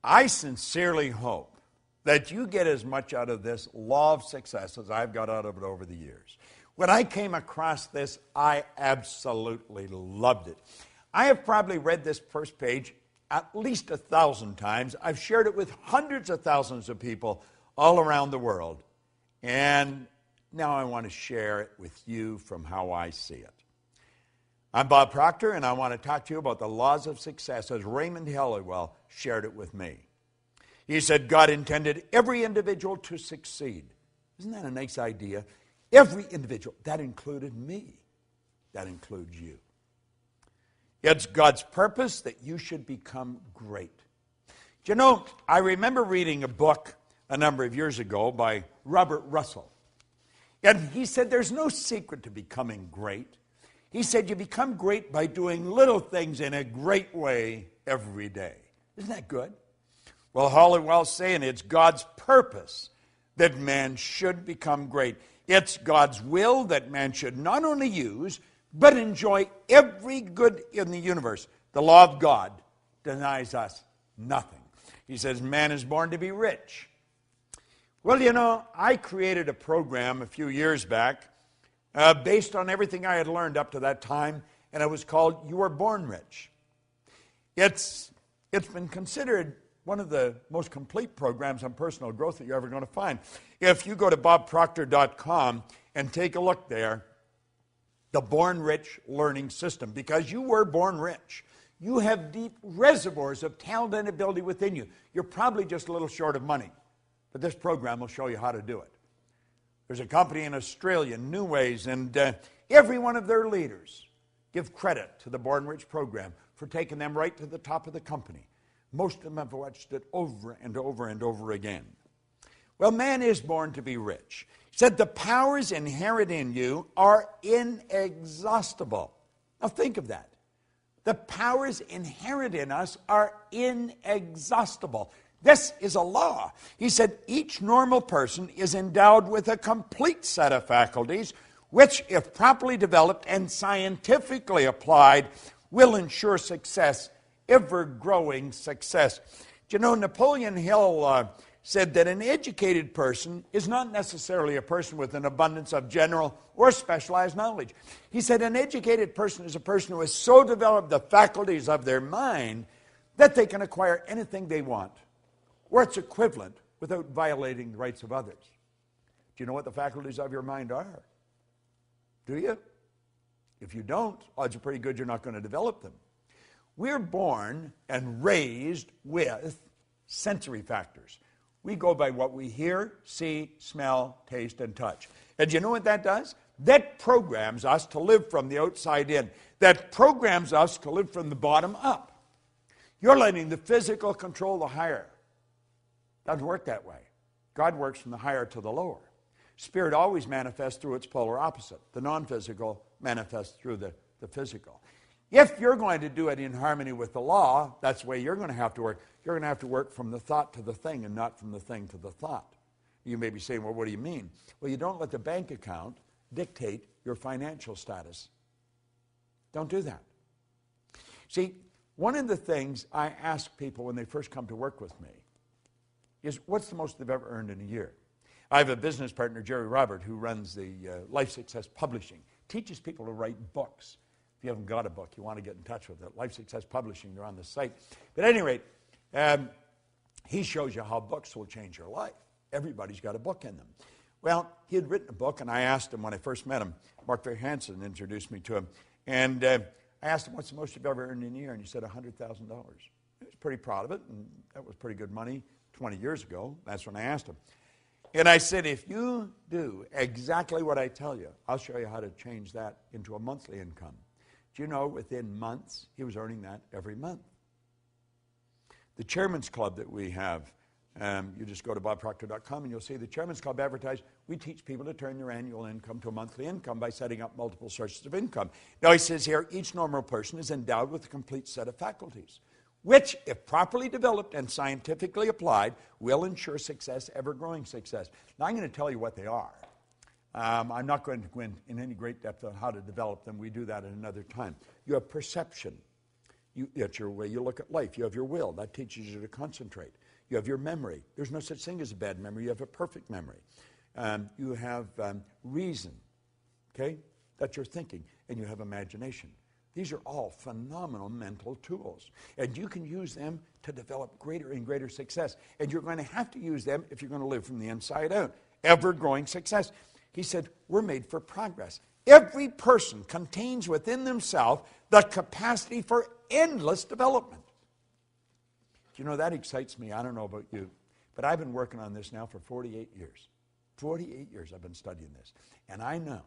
I sincerely hope that you get as much out of this law of success as I've got out of it over the years. When I came across this, I absolutely loved it. I have probably read this first page at least 1,000 times. I've shared it with hundreds of thousands of people all around the world. And now I want to share it with you from how I see it. I'm Bob Proctor, and I want to talk to you about the laws of success as Raymond Halliwell shared it with me. He said God intended every individual to succeed. Isn't that a nice idea? Every individual. That included me. That includes you. It's God's purpose that you should become great. Do you know, I remember reading a book a number of years ago by Robert Russell. And he said there's no secret to becoming great. He said you become great by doing little things in a great way every day. Isn't that good? Well, Halliwell's saying it's God's purpose that man should become great. It's God's will that man should not only use, but enjoy every good in the universe. The law of God denies us nothing. He says man is born to be rich. Well, you know, I created a program a few years back based on everything I had learned up to that time, and it was called You Were Born Rich. It's been considered one of the most complete programs on personal growth that you're ever going to find. If you go to bobproctor.com and take a look there, the Born Rich Learning System, because you were born rich. You have deep reservoirs of talent and ability within you. You're probably just a little short of money, but this program will show you how to do it. There's a company in Australia, New Ways, and every one of their leaders give credit to the Born Rich program for taking them right to the top of the company. Most of them have watched it over and over and over again. Well, man is born to be rich. He said the powers inherent in you are inexhaustible. Now think of that. The powers inherent in us are inexhaustible. This is a law. He said each normal person is endowed with a complete set of faculties which, if properly developed and scientifically applied, will ensure success, ever-growing success. Do you know, Napoleon Hill said that an educated person is not necessarily a person with an abundance of general or specialized knowledge. He said an educated person is a person who has so developed the faculties of their mind that they can acquire anything they want, or its equivalent, without violating the rights of others. Do you know what the faculties of your mind are? Do you? If you don't, odds are pretty good you're not going to develop them. We're born and raised with sensory factors. We go by what we hear, see, smell, taste, and touch. And do you know what that does? That programs us to live from the outside in. That programs us to live from the bottom up. You're letting the physical control the higher. Doesn't work that way. God works from the higher to the lower. Spirit always manifests through its polar opposite. The non-physical manifests through the physical. If you're going to do it in harmony with the law, that's the way you're going to have to work. You're going to have to work from the thought to the thing and not from the thing to the thought. You may be saying, well, what do you mean? Well, you don't let the bank account dictate your financial status. Don't do that. See, one of the things I ask people when they first come to work with me is, what's the most they've ever earned in a year? I have a business partner, Jerry Robert, who runs the Life Success Publishing, teaches people to write books. If you haven't got a book, you want to get in touch with it. Life Success Publishing, they're on the site. But at any rate, he shows you how books will change your life. Everybody's got a book in them. Well, he had written a book, and I asked him when I first met him, Mark Hansen introduced me to him, and I asked him, what's the most you've ever earned in a year? And he said, $100,000. He was pretty proud of it, and that was pretty good money 20 years ago. That's when I asked him. And I said, if you do exactly what I tell you, I'll show you how to change that into a monthly income. Do you know, within months, he was earning that every month. The Chairman's Club that we have, you just go to bobproctor.com and you'll see the Chairman's Club advertised. We teach people to turn their annual income to a monthly income by setting up multiple sources of income. Now he says here, each normal person is endowed with a complete set of faculties, which, if properly developed and scientifically applied, will ensure success, ever-growing success. Now I'm going to tell you what they are. I'm not going to go in any great depth on how to develop them. We do that at another time. You have perception. That's your way you look at life. You have your will. That teaches you to concentrate. You have your memory. There's no such thing as a bad memory. You have a perfect memory. You have reason. Okay? That's your thinking. And you have imagination. These are all phenomenal mental tools. And you can use them to develop greater and greater success. And you're going to have to use them if you're going to live from the inside out. Ever-growing success. He said, we're made for progress. Every person contains within themselves the capacity for endless development. Do you know, that excites me. I don't know about you, but I've been working on this now for 48 years. 48 years I've been studying this. And I know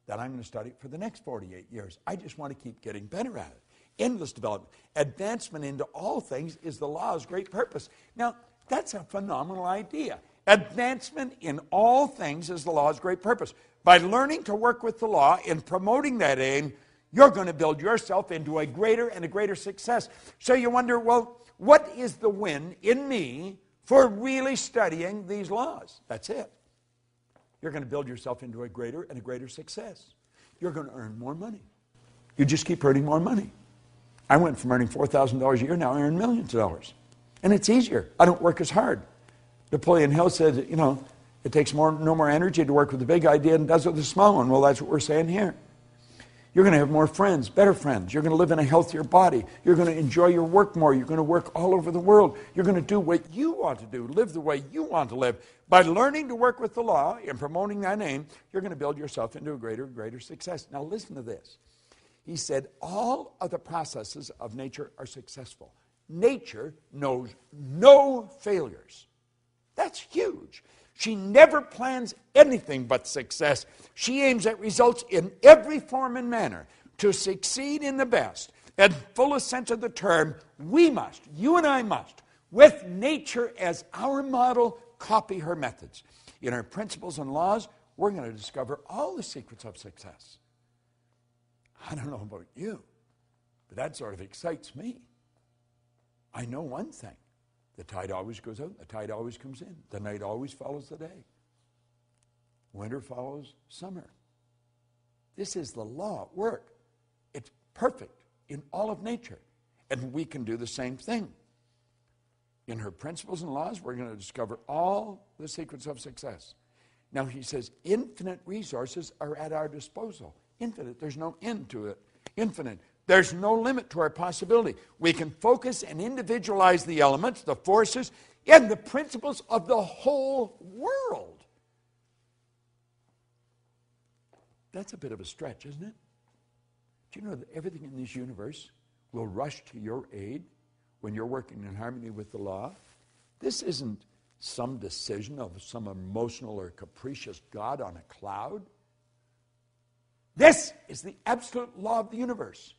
that I'm going to study it for the next 48 years. I just want to keep getting better at it. Endless development. Advancement into all things is the law's great purpose. Now, that's a phenomenal idea. Advancement in all things is the law's great purpose. By learning to work with the law and promoting that aim, you're going to build yourself into a greater and a greater success. So you wonder, well, what is the win in me for really studying these laws? That's it. You're going to build yourself into a greater and a greater success. You're going to earn more money. You just keep earning more money. I went from earning $4,000 a year, now I earn millions of dollars. And it's easier. I don't work as hard. Napoleon Hill said, you know, it takes no more energy to work with the big idea than it does with the small one. Well, that's what we're saying here. You're going to have more friends, better friends. You're going to live in a healthier body. You're going to enjoy your work more. You're going to work all over the world. You're going to do what you want to do, live the way you want to live. By learning to work with the law and promoting that aim, you're going to build yourself into a greater and greater success. Now listen to this. He said, all of the processes of nature are successful. Nature knows no failures. That's huge. She never plans anything but success. She aims at results in every form and manner. To succeed in the best and fullest sense of the term, we must, you and I must, with nature as our model, copy her methods. In her principles and laws, we're going to discover all the secrets of success. I don't know about you, but that sort of excites me. I know one thing. The tide always goes out, the tide always comes in. The night always follows the day. Winter follows summer. This is the law at work. It's perfect in all of nature. And we can do the same thing. In her principles and laws, we're going to discover all the secrets of success. Now he says, infinite resources are at our disposal. Infinite, there's no end to it. Infinite. There's no limit to our possibility. We can focus and individualize the elements, the forces, and the principles of the whole world. That's a bit of a stretch, isn't it? Do you know that everything in this universe will rush to your aid when you're working in harmony with the law? This isn't some decision of some emotional or capricious God on a cloud. This is the absolute law of the universe.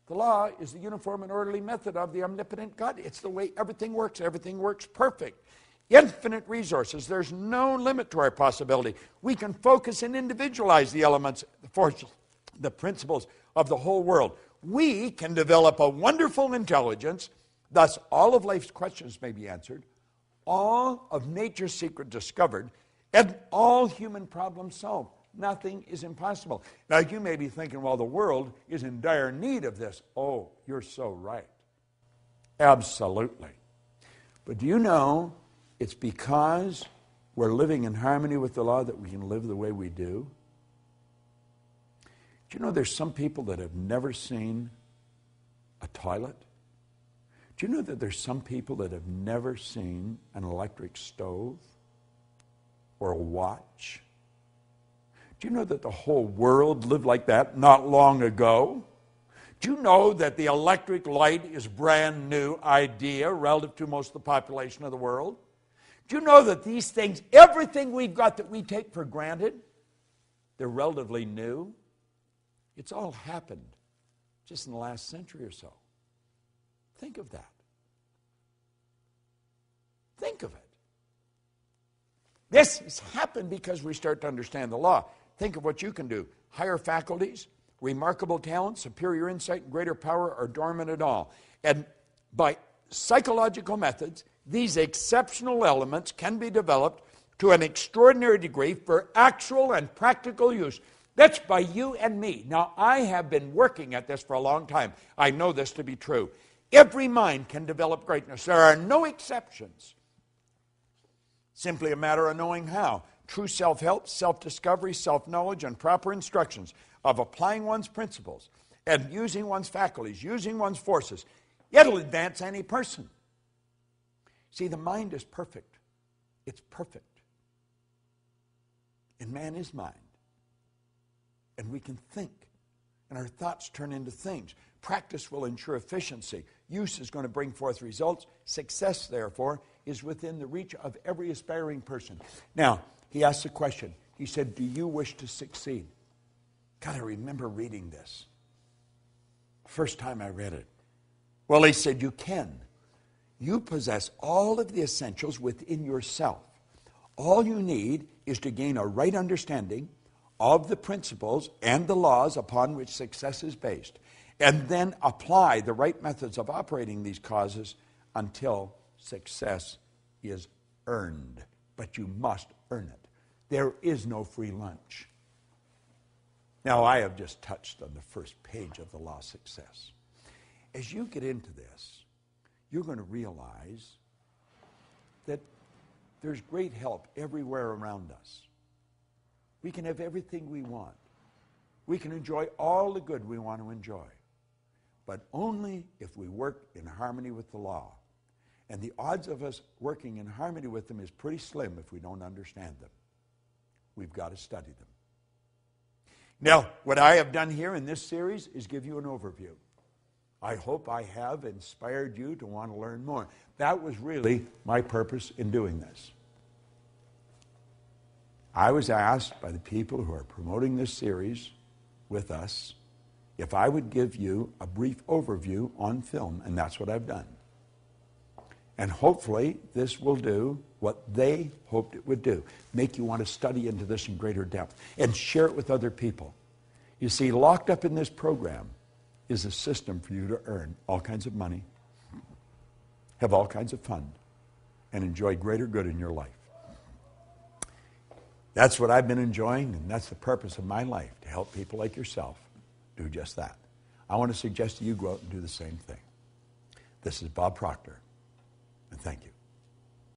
The law is the uniform and orderly method of the omnipotent God. It's the way everything works. Everything works perfect. Infinite resources. There's no limit to our possibility. We can focus and individualize the elements, the forces, the principles of the whole world. We can develop a wonderful intelligence. Thus, all of life's questions may be answered, all of nature's secret discovered, and all human problems solved. Nothing is impossible. Now, you may be thinking, well, the world is in dire need of this. Oh, you're so right. Absolutely. But do you know it's because we're living in harmony with the law that we can live the way we do? Do you know there's some people that have never seen a toilet? Do you know that there's some people that have never seen an electric stove or a watch? Do you know that the whole world lived like that not long ago? Do you know that the electric light is a brand new idea relative to most of the population of the world? Do you know that these things, everything we've got that we take for granted, they're relatively new? It's all happened just in the last century or so. Think of that. Think of it. This has happened because we start to understand the law. Think of what you can do. Higher faculties, remarkable talent, superior insight, and greater power are dormant at all. And by psychological methods, these exceptional elements can be developed to an extraordinary degree for actual and practical use. That's by you and me. Now, I have been working at this for a long time. I know this to be true. Every mind can develop greatness. There are no exceptions. Simply a matter of knowing how. True self-help, self-discovery, self-knowledge, and proper instructions of applying one's principles and using one's faculties, using one's forces. It'll advance any person. See, the mind is perfect. It's perfect. And man is mind. And we can think. And our thoughts turn into things. Practice will ensure efficiency. Use is going to bring forth results. Success, therefore, is within the reach of every aspiring person. Now, he asked a question. He said, do you wish to succeed? God, I remember reading this. First time I read it. Well, he said, you can. You possess all of the essentials within yourself. All you need is to gain a right understanding of the principles and the laws upon which success is based, and then apply the right methods of operating these causes until success is earned. But you must earn it. There is no free lunch. Now, I have just touched on the first page of the Law of Success. As you get into this, you're going to realize that there's great help everywhere around us. We can have everything we want. We can enjoy all the good we want to enjoy. But only if we work in harmony with the law. And the odds of us working in harmony with them is pretty slim if we don't understand them. We've got to study them. Now, what I have done here in this series is give you an overview. I hope I have inspired you to want to learn more. That was really my purpose in doing this. I was asked by the people who are promoting this series with us if I would give you a brief overview on film, and that's what I've done. And hopefully this will do what they hoped it would do, make you want to study into this in greater depth and share it with other people. You see, locked up in this program is a system for you to earn all kinds of money, have all kinds of fun, and enjoy greater good in your life. That's what I've been enjoying, and that's the purpose of my life, to help people like yourself do just that. I want to suggest to you go out and do the same thing. This is Bob Proctor, and thank you.